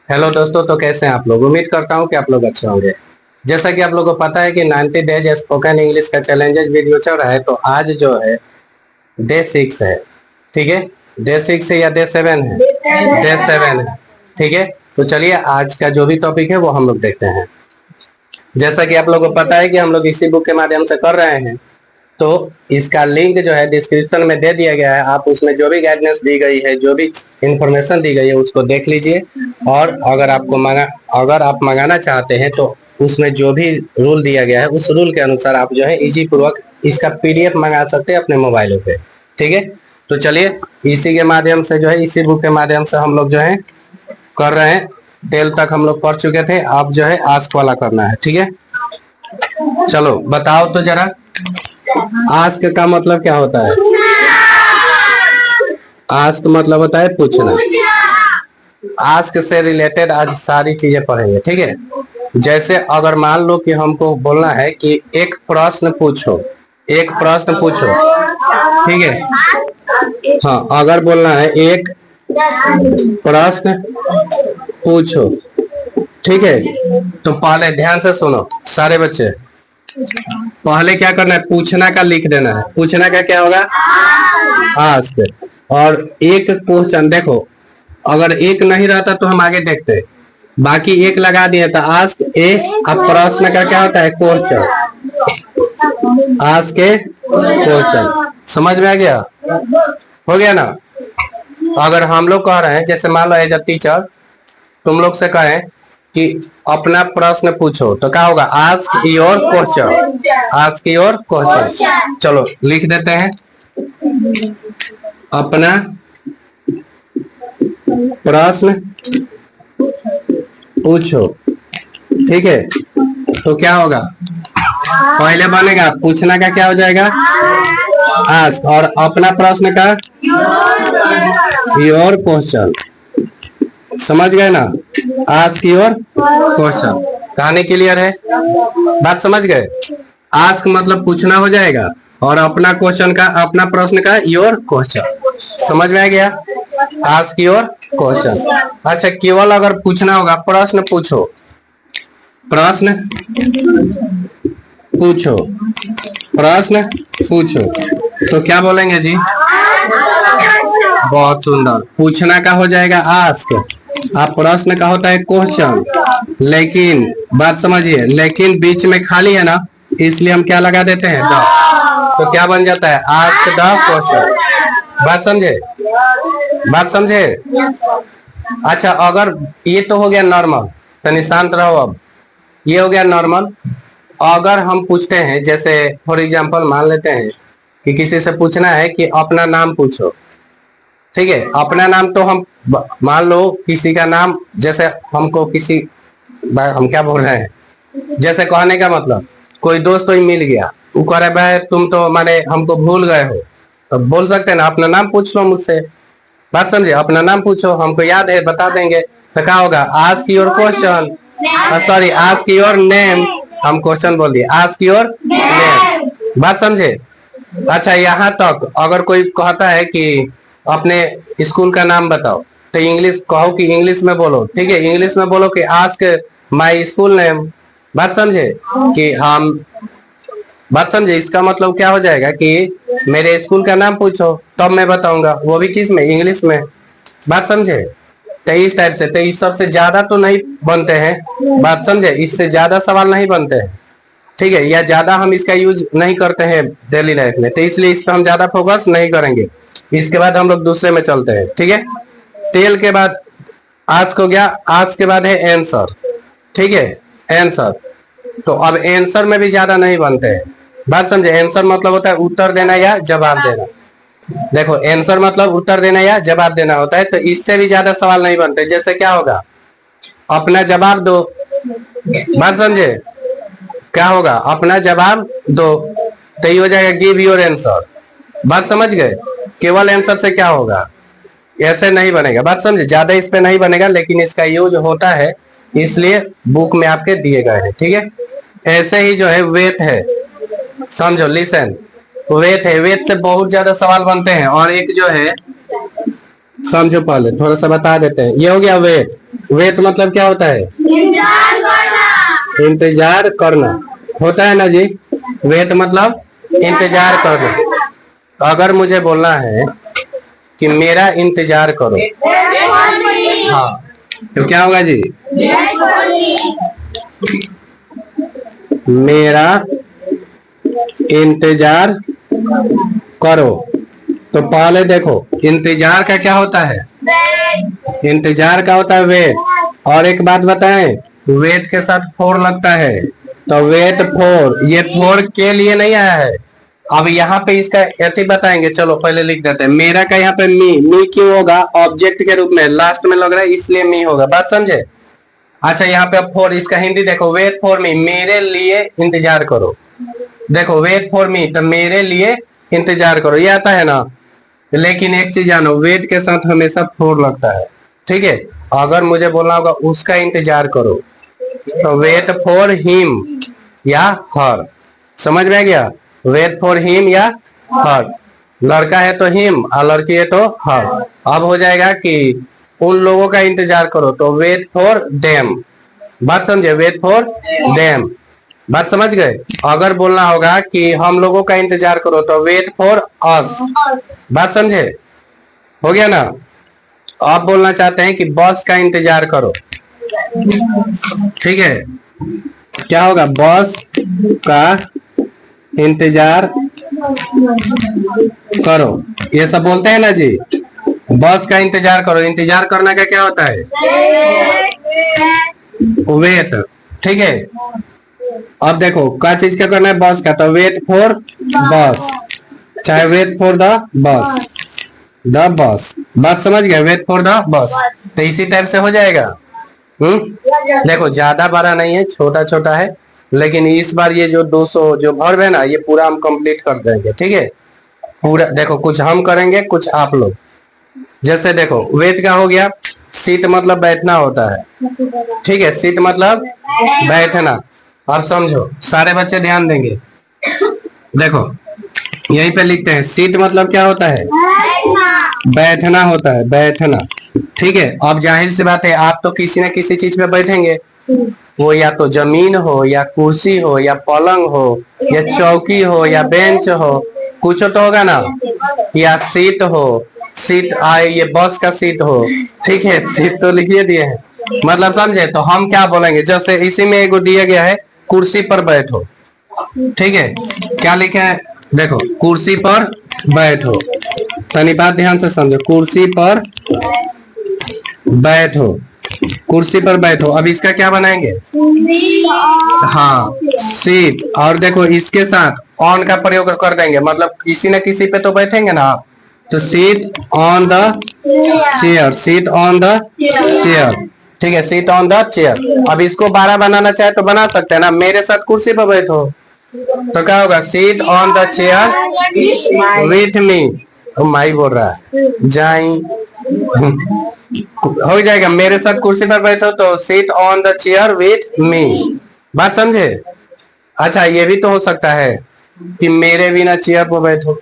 Hello दोस्तों, तो कैसे हैं आप लोग। उम्मीद करता हूं कि आप लोग अच्छे होंगे। जैसा कि आप लोगों को पता है कि 90 डेज स्पोकन इंग्लिश का चैलेंजेस वीडियो चल रहा है, तो आज जो है डे 6 है। ठीक है, डे 6 है या डे 7 है? डे 7 है। ठीक है, तो चलिए आज का जो भी टॉपिक है वो हम लोग देखते हैं। जैसा कि आप लोगों को पता है कि हम लोग इसी बुक के माध्यम से कर रहे हैं, तो इसका लिंक जो है डिस्क्रिप्शन में दे दिया गया है। आप उसमें जो भी गाइडेंस दी गई है, जो भी इंफॉर्मेशन दी गई है, उसको देख लीजिए। और अगर आप मंगाना चाहते हैं तो उसमें जो भी रूल दिया गया है उस रूल के अनुसार आप जो है इजी पूर्वक इसका पीडीएफ मंगा सकते हैं अपने मोबाइलों पे। ठीक है, तो चलिए इसी के माध्यम से जो है इसी बुक के माध्यम से हम लोग जो है कर रहे हैं। 12 तक हम लोग पढ़ चुके थे, अब जो है आस्क वाला करना है। ठीक है, चलो बताओ तो जरा, आस्क का मतलब क्या होता है? आस्क मतलब होता है पूछना। आस्क से रिलेटेड आज सारी चीजें पढ़ेंगे। ठीक है, जैसे अगर मान लो कि हमको बोलना है कि एक प्रश्न पूछो, एक प्रश्न पूछो। ठीक है, हाँ, अगर बोलना है एक प्रश्न पूछो, ठीक है, तो पहले ध्यान से सुनो सारे बच्चे। पहले क्या करना है, पूछना का लिख देना है। पूछना का क्या होगा? आस्क। और एक क्वेश्चन देखो, अगर एक नहीं रहता तो हम आगे देखते, बाकी एक लगा दिए तो आस्क ए। अब प्रश्न का क्या होता है? क्वेश्चन। आस्क ए क्वेश्चन। समझ में आ गया? हो गया ना? अगर हम लोग कह रहे हैं, जैसे मान लो एज अ टीचर तुम लोग से कहें कि अपना प्रश्न पूछो, तो क्या होगा? Ask your question. Ask your question. चलो लिख देते हैं, अपना प्रश्न पूछो। ठीक है, तो क्या होगा? पहले बनेगा पूछना का क्या हो जाएगा? आस्क। और अपना प्रश्न का योर क्वेश्चन। समझ गए ना? Ask your question. कहानी क्लियर है? बात समझ गए? आस्क मतलब पूछना हो जाएगा, और अपना क्वेश्चन का, अपना प्रश्न का योर क्वेश्चन। समझ में आ गया? Ask your question. अच्छा, केवल अगर पूछना होगा, प्रश्न पूछो, प्रश्न पूछो, प्रश्न पूछो, तो क्या बोलेंगे जी? बहुत सुंदर। पूछना का हो जाएगा आस्क, आप प्रश्न का होता है क्वेश्चन। लेकिन बात समझिए, लेकिन बीच में खाली है ना, इसलिए हम क्या लगा देते हैं? द। तो क्या बन जाता है? Ask the question. बात समझे? बात समझे? अच्छा, अगर ये तो हो गया नॉर्मल, तो शांत रहो। अब ये हो गया नॉर्मल। अगर हम पूछते हैं, जैसे फॉर एग्जांपल मान लेते हैं कि किसी से पूछना है कि अपना नाम पूछो। ठीक है, अपना नाम तो हम मान लो किसी का नाम, जैसे हमको किसी, हम क्या बोल रहे हैं, जैसे कहने का मतलब कोई दोस्त तो मिल गया, वो कह रहा है भाई तुम तो माने हमको भूल गए हो, तो बोल सकते हैं ना अपना नाम पूछ लो मुझसे। बात समझे? अपना नाम पूछो, हमको याद है बता देंगे। तो क्या होगा? Ask your question, sorry ask your name. हम क्वेश्चन बोल दिए, आस्क योर नेम। बात समझे? अच्छा, यहाँ तक अगर कोई कहता है कि अपने स्कूल का नाम बताओ, तो इंग्लिश कहो कि इंग्लिश में बोलो। ठीक है, इंग्लिश में बोलो कि आस्क माय स्कूल नेम। बात समझे कि हम, बात समझे? इसका मतलब क्या हो जाएगा कि मेरे स्कूल का नाम पूछो, तब मैं बताऊंगा, वो भी किस में? इंग्लिश में। बात समझे? तो इस टाइप से, तो इस सबसे ज्यादा तो नहीं बनते हैं। बात समझे? इससे ज्यादा सवाल नहीं बनते हैं। ठीक है, या ज्यादा हम इसका यूज नहीं करते हैं डेली लाइफ में, तो इसलिए इस पर हम ज्यादा फोकस नहीं करेंगे। इसके बाद हम लोग दूसरे में चलते हैं। ठीक है, टेल के बाद आज को गया, आज के बाद है आंसर। ठीक है, आंसर। तो अब आंसर में भी ज्यादा नहीं बनते हैं। बात समझे? आंसर मतलब होता है उत्तर देना या जवाब देना। देखो, आंसर मतलब उत्तर देना या जवाब देना होता है, तो इससे भी ज्यादा सवाल नहीं बनते। जैसे क्या होगा? अपना जवाब दो। बात समझे? क्या होगा? अपना जवाब दो, तो ये हो जाएगा गिव योर आंसर। बात समझ गए? केवल आंसर से क्या होगा? ऐसे नहीं बनेगा। बात समझे? ज्यादा इस पे नहीं बनेगा, लेकिन इसका यूज होता है, इसलिए बुक में आपके दिए गए हैं। ठीक है, ऐसे ही जो है वेट है, समझो, लिसन। वेट है, वेट से बहुत ज्यादा सवाल बनते हैं। और एक जो है, समझो, पहले थोड़ा सा बता देते हैं। ये हो गया वेट। वेट मतलब क्या होता है? इंतजार करना होता है ना जी। वेट मतलब इंतजार करना। अगर मुझे बोलना है कि मेरा इंतजार करो, हाँ, तो क्या होगा जी? मेरा इंतजार करो। तो पहले देखो इंतजार का क्या होता है? इंतजार का होता है वेट। और एक बात बताएं, वेट के साथ फोर लगता है, तो वेट फोर, ये फोर के लिए नहीं आया है। अब यहाँ पे इसका ऐसे बताएंगे, चलो पहले लिख देते हैं। मेरा का यहाँ पे मी क्यों होगा? ऑब्जेक्ट के रूप में लास्ट में लग रहा है, इसलिए मी होगा। बात समझे? अच्छा, यहाँ पे अब फोर, इसका हिंदी देखो, वेट फॉर मी, मेरे लिए इंतजार करो। देखो वेट फॉर मी, तो मेरे लिए इंतजार करो, ये आता है ना। लेकिन एक चीज जानो, वेट के साथ हमेशा फोर लगता है, ठीक है। अगर मुझे बोलना होगा उसका इंतजार करो, तो वेट फॉर हिम या हर। समझ में आ गया? वेट फॉर हिम या हर। लड़का है तो हिम और लड़की है तो हर। अब हो जाएगा कि उन लोगों का इंतजार करो, तो वेट फॉर देम। बात समझे? Wait for them. बात समझ गए? अगर बोलना होगा कि हम लोगों का इंतजार करो, तो वेट फॉर अस। बात समझे? हो गया ना। आप बोलना चाहते हैं कि बॉस का इंतजार करो, ठीक है, क्या होगा? बॉस का इंतजार करो। ये सब बोलते हैं ना जी, बॉस का इंतजार करो। इंतजार करने का क्या होता है? वेट, ठीक है। अब देखो क्या चीज का करना है? बॉस का, तो वेट फॉर बॉस, चाहे wait for the boss, the boss. बात समझ गए? वेट फॉर द बॉस, तो इसी टाइप से हो जाएगा। देखो ज्यादा बड़ा नहीं है, छोटा छोटा है, लेकिन इस बार ये जो 200 जो वर्ब है ना, ये पूरा हम कंप्लीट कर देंगे, ठीक है। पूरा देखो, कुछ हम करेंगे कुछ आप लोग। जैसे देखो वेट का हो गया, सीट मतलब बैठना होता है, ठीक है, सीट मतलब बैठना। अब समझो, सारे बच्चे ध्यान देंगे। देखो यहीं पे लिखते हैं, सीट मतलब क्या होता है? बैठना होता है, बैठना, ठीक है। अब जाहिर सी बात है, आप तो किसी न किसी चीज पे बैठेंगे, वो या तो जमीन हो या कुर्सी हो या पलंग हो या चौकी हो या बेंच हो, कुछ तो होगा ना, या सीट हो, सीट आए, ये बस का सीट हो, ठीक है, सीट तो लिखिए दिए हैं, मतलब समझे। तो हम क्या बोलेंगे, जैसे इसी में एगो दिया गया है, कुर्सी पर बैठो, ठीक है, क्या लिखे हैं? देखो कुर्सी पर बैठो, तनी बात ध्यान से समझो, कुर्सी पर बैठो, कुर्सी पर बैठो। अब इसका क्या बनाएंगे? हाँ, सीट। और देखो इसके साथ ऑन का प्रयोग कर देंगे, मतलब किसी न किसी पे तो बैठेंगे ना आप, तो seat on the chair, seat on the chair, ठीक है, सीट ऑन द चेयर। अब इसको 12 बनाना चाहे तो बना सकते हैं ना, मेरे साथ कुर्सी पर बैठो, तो क्या होगा? Seat on the chair with me. My बोल रहा है, जाई हो जाएगा, मेरे साथ कुर्सी पर बैठो, तो seat on the chair with मी। बात समझे? अच्छा, ये भी तो हो सकता है कि मेरे बिना चेयर पर बैठो,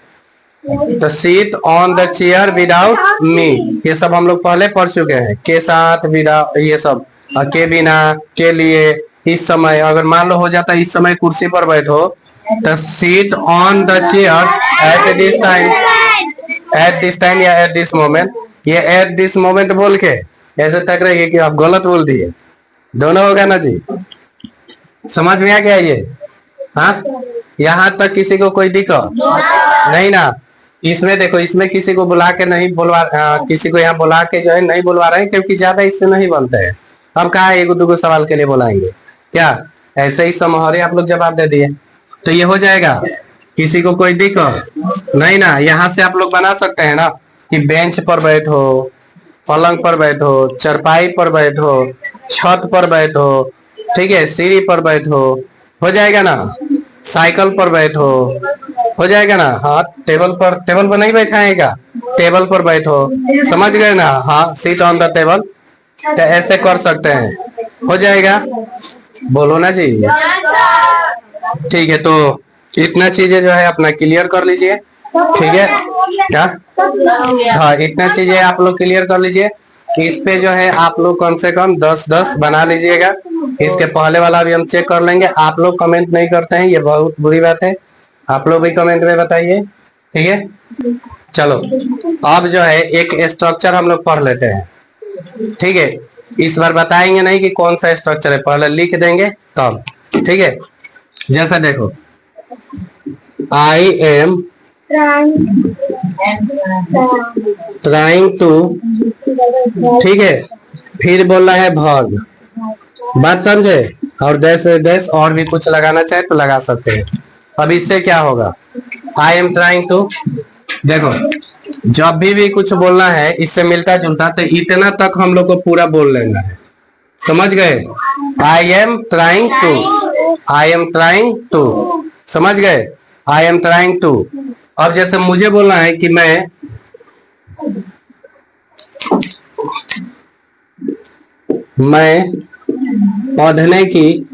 तो seat on the chair without me. ये सब हम लोग पहले पढ़ चुके हैं, के साथ, विदाउट, ये सब, के बिना, के लिए, इस समय। अगर मान लो हो जाता इस समय कुर्सी पर बैठो, तो seat on the chair at this time, at this time या एट दिस मोमेंट। ये एट दिस मोमेंट बोल के ऐसे टक रही है कि आप गलत बोल दिए, दोनों होगा ना जी। समझ में आ गया ये? हाँ, यहाँ तक किसी को कोई दिक्कत नहीं ना? इसमें देखो, इसमें किसी को बुला के नहीं बुलवा, किसी को यहाँ बुला के जो है नहीं बुलवा रहे हैं, क्योंकि ज्यादा इससे नहीं बनते हैं। अब कहा एक दो सवाल के लिए बुलाएंगे क्या? ऐसे ही समोहरे आप लोग जवाब दे दिए, तो ये हो जाएगा। किसी को कोई दिक्कत नहीं ना? यहाँ से आप लोग बना सकते हैं ना कि बेंच पर बैठो, पलंग पर बैठो, चरपाई पर बैठो, छत पर बैठो, ठीक है, सीढ़ी पर बैठो, हो जाएगा ना? साइकिल पर बैठो, हो जाएगा ना? हाँ, टेबल पर नहीं बैठाएगा, टेबल पर बैठो, समझ गए ना? हाँ, सीट ऑन द टेबल, तो ऐसे कर सकते हैं, हो जाएगा। बोलो ना जी। ठीक है, तो इतना चीजें जो है अपना क्लियर कर लीजिए, ठीक है क्या? हाँ, इतना चीजें आप लोग क्लियर कर लीजिए। इस पे जो है आप लोग कम से कम 10-10 बना लीजिएगा। इसके पहले वाला भी हम चेक कर लेंगे। आप लोग कमेंट नहीं करते हैं, ये बहुत बुरी बात है। आप लोग भी कमेंट में बताइए, ठीक है। चलो अब जो है एक स्ट्रक्चर हम लोग पढ़ लेते हैं, ठीक है। इस बार बताएंगे नहीं कि कौन सा स्ट्रक्चर है, पहले लिख देंगे तब, ठीक है। जैसा देखो, आई एम ट्राइंग टू, ठीक है। फिर बोलना है वर्ब, बात समझे। और देश देश और भी कुछ लगाना चाहे तो लगा सकते हैं। अब इससे क्या होगा, आई एम ट्राइंग टू, देखो जब भी कुछ बोलना है इससे मिलता जुलता तो इतना तक हम लोग को पूरा बोल लेना है, समझ गए। I am trying to, I am trying to, समझ गए। I am trying to. अब जैसे मुझे बोलना है कि मैं पढ़ने की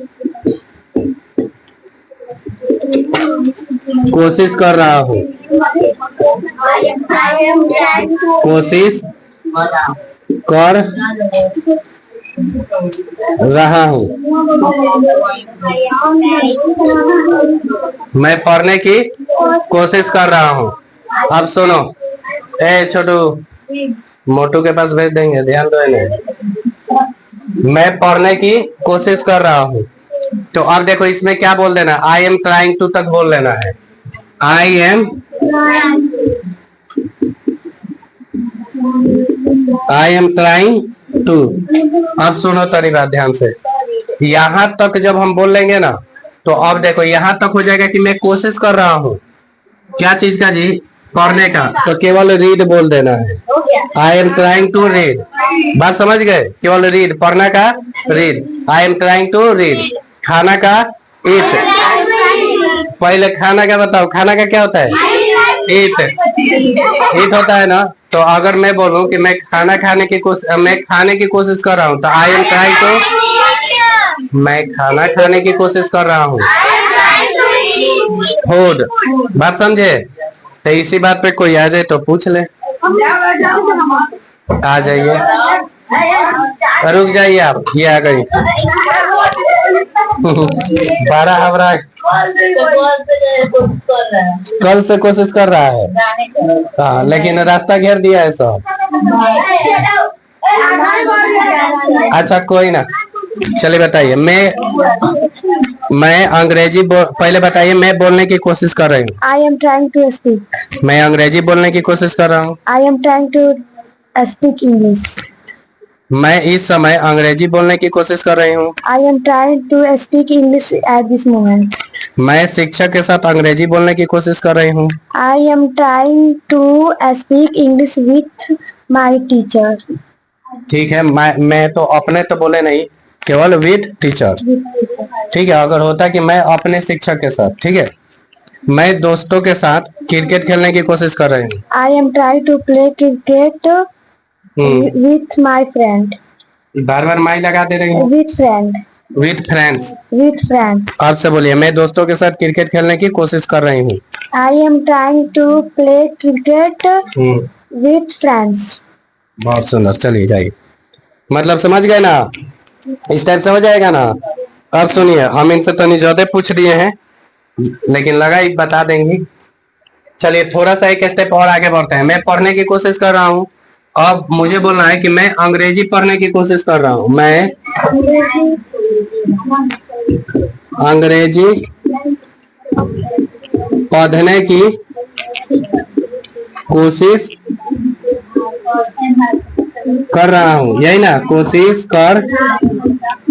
कोशिश कर रहा हूँ, कोशिश कर रहा हूँ, मैं पढ़ने की कोशिश कर रहा हूँ। अब सुनो, ए छोटू, मोटू के पास भेज देंगे, ध्यान दो इन्हें। मैं पढ़ने की कोशिश कर रहा हूँ, तो अब देखो इसमें क्या बोल देना, आई एम ट्राइंग टू तक बोल लेना है। I am trying to. अब सुनो तरी बात ध्यान से, यहाँ तक जब हम बोल लेंगे ना, तो अब देखो यहाँ तक हो जाएगा कि मैं कोशिश कर रहा हूँ, क्या चीज का जी, पढ़ने का, तो केवल रीड बोल देना है। I am trying to read, बात समझ गए, केवल रीड, पढ़ना का read, I am trying to read. खाना का ईट, पहले खाना का बताओ, खाना का क्या होता है, ईट, ईट होता है ना। तो अगर मैं बोलूं कि मैं खाना खाने की कोशिश, मैं खाने की कोशिश कर रहा हूँ, तो आई एम ट्राइंग टू, मैं खाना खाने की कोशिश कर रहा हूँ, फूड, बात समझे। तो इसी बात पे कोई आ जाए तो पूछ ले, आ जाइए, रुक जाइए आप, ये आ गई। 12 हमारा कल से कोशिश कर रहा है, हाँ, लेकिन रास्ता घेर दिया है सब। अच्छा कोई ना, चलिए बताइए। मैं अंग्रेजी पहले बताइए, मैं बोलने की कोशिश कर रही हूँ। I am trying to speak, मैं अंग्रेजी बोलने की कोशिश कर रहा हूँ। I am trying to speak English, मैं इस समय अंग्रेजी बोलने की कोशिश कर रही हूँ। I am trying to speak English at this moment, मैं शिक्षक के साथ अंग्रेजी बोलने की कोशिश कर रही हूँ। I am trying to speak English with my teacher, ठीक है, मैं तो अपने तो बोले नहीं, केवल विथ टीचर, ठीक है। अगर होता कि मैं अपने शिक्षक के साथ, ठीक है। मैं दोस्तों के साथ क्रिकेट खेलने की कोशिश कर रही हूँ। I am trying to play cricket with my friend, बार बार माई लगा दे रही हूँ, with friend, with friends, with friend. आप से बोलिए, मैं दोस्तों के साथ क्रिकेट खेलने की कोशिश कर रही हूँ। I am trying to play cricket with friends. बहुत सुंदर, चलिए जाइए, मतलब समझ गए ना, इस टाइप से हो जाएगा ना। अब सुनिए, हम इनसे तो ज्यादा पूछ दिए हैं, लेकिन लगा ही बता देंगे। चलिए थोड़ा सा एक स्टेप और आगे बढ़ते हैं। मैं पढ़ने की कोशिश कर रहा हूँ, अब मुझे बोलना है कि मैं अंग्रेजी पढ़ने की कोशिश कर रहा हूँ। मैं अंग्रेजी पढ़ने की कोशिश कर रहा हूँ, यही ना, कोशिश कर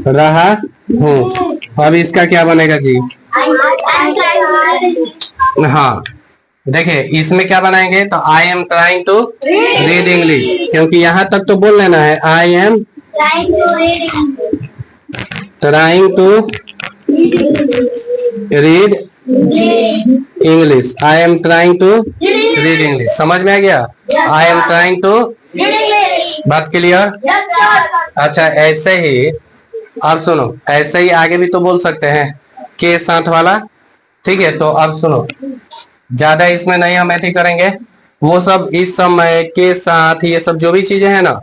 रहा हूँ। अब इसका क्या बनेगा जी, हाँ देखिए इसमें क्या बनाएंगे, तो I am trying to read English, क्योंकि यहाँ तक तो बोल लेना है, I am trying to read English, I am trying to read English, समझ में आ गया। आई एम ट्राइंग टू, बात क्लियर। अच्छा ऐसे ही, अब सुनो, ऐसे ही आगे भी तो बोल सकते हैं के साथ वाला, ठीक है। तो अब सुनो, ज्यादा इसमें नहीं हम ऐसे करेंगे, वो सब इस समय के साथ, ये सब जो भी चीजें हैं ना,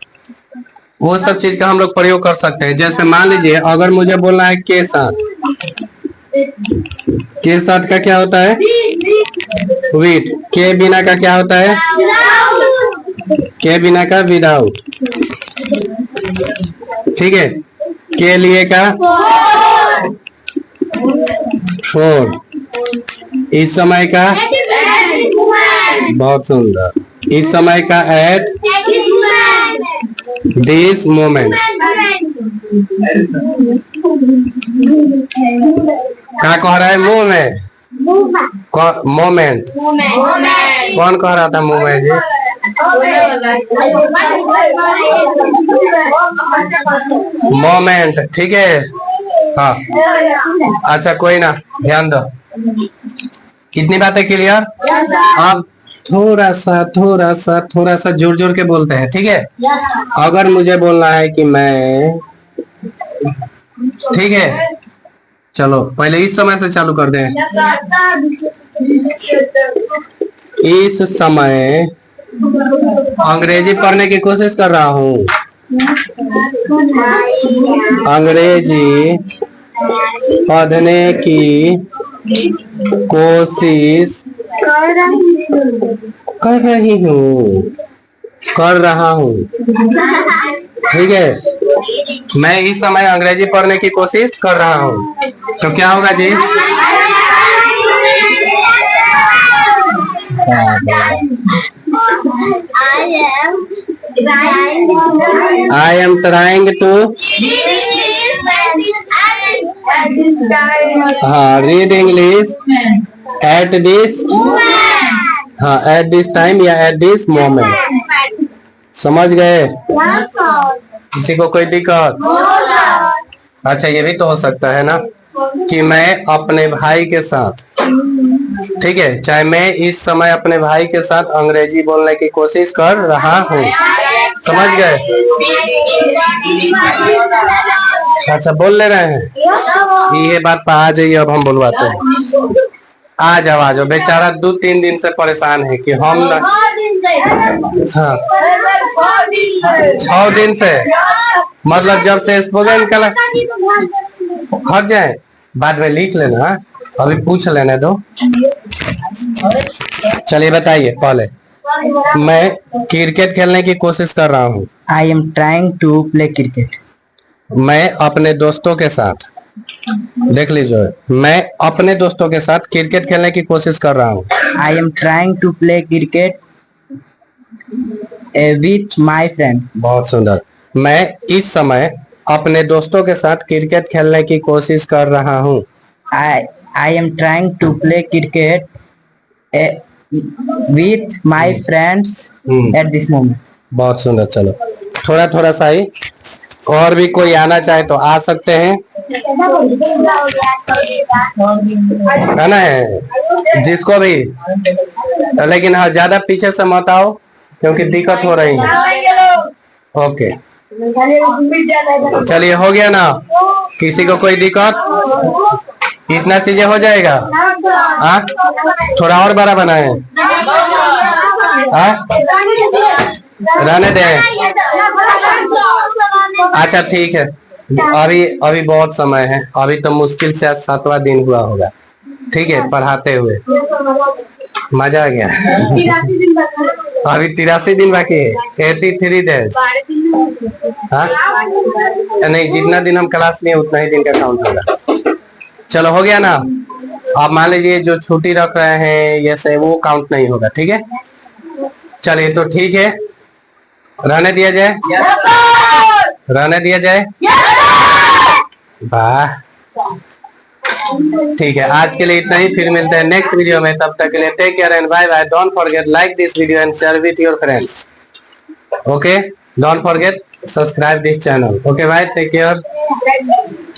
वो सब चीज का हम लोग प्रयोग कर सकते हैं। जैसे मान लीजिए अगर मुझे बोलना है के साथ, के साथ का क्या होता है विथ, के बिना का क्या होता है, के बिना का विदाउट, ठीक है। के लिए का फोर, इस समय का, बहुत सुंदर, इस समय का एट दिस मोमेंट, क्या कह रहा है मुंह में, मोमेंट, कौन कह रहा था मोमेंट जी, मोमेंट, ठीक है। हाँ अच्छा कोई ना, ध्यान दो, इतनी बातें क्लियर। अब थोड़ा सा जोर जोर के बोलते हैं, ठीक है। अगर मुझे बोलना है कि मैं, ठीक है, चलो पहले इस समय से चालू कर दें। इस समय अंग्रेजी पढ़ने की कोशिश कर रहा हूँ, अंग्रेजी पढ़ने की कोशिश कर रहा हूँ, ठीक है। मैं इस समय अंग्रेजी पढ़ने की कोशिश कर रहा हूँ, तो क्या होगा जी, I am trying to read English at this, at this time या at this moment। समझ गए? किसी को कोई दिक्कत? अच्छा ये भी तो हो सकता है ना कि मैं अपने भाई के साथ, ठीक है, चाहे मैं इस समय अपने भाई के साथ अंग्रेजी बोलने की कोशिश कर रहा हूँ, समझ गए? अच्छा बोल ले रहे हैं, ये बात पर आ जाइए, अब हम बुलवाते हैं। आ जाओ बेचारा 2-3 दिन से परेशान है कि हम न... हाँ 6 दिन से, मतलब जब से स्पोकन क्लास हट जाए बाद में लिख लेना, अभी पूछ लेने दो। चलिए बताइए, पहले मैं क्रिकेट खेलने की कोशिश कर रहा हूँ, I am trying to play cricket. मैं अपने दोस्तों के साथ, देख लीजिए, मैं अपने दोस्तों के साथ क्रिकेट खेलने की कोशिश कर रहा हूँ, I am trying to play cricket with my friend. बहुत सुंदर। मैं इस समय अपने दोस्तों के साथ क्रिकेट खेलने की कोशिश कर रहा हूँ, I am trying to play cricket with my friends at this moment. बहुत सुंदर। चलो थोड़ा सा ही, और भी कोई आना चाहे तो आ सकते हैं, है ना, है जिसको भी, लेकिन हाँ ज्यादा पीछे से मत आओ क्योंकि दिक्कत हो रही है। ओके चलिए हो गया ना, किसी को कोई दिक्कत, इतना चीजें हो जाएगा। हाँ थोड़ा और बड़ा बनाए, हाँ रहने दें। अच्छा ठीक है, अभी बहुत समय है, अभी तो मुश्किल से आज 7वां दिन हुआ होगा, ठीक है, पढ़ाते हुए मजा आ गया। अभी 83 दिन बाकी है, 83 डेज। हाँ नहीं, जितना दिन हम क्लास लिए उतना ही दिन का काउंट होगा। चलो हो गया ना। आप मान लीजिए जो छुट्टी रख रहे हैं ये से, वो काउंट नहीं होगा, ठीक है। चलिए तो ठीक है, रहने दिया जाए, रहने दिया जाए। वाह ठीक है, आज के लिए इतना ही, फिर मिलते हैं नेक्स्ट वीडियो में। तब तक के लिए take care and bye bye. Don't forget like this video and share with your friends. Okay, don't forget subscribe this channel. Okay bye, take care.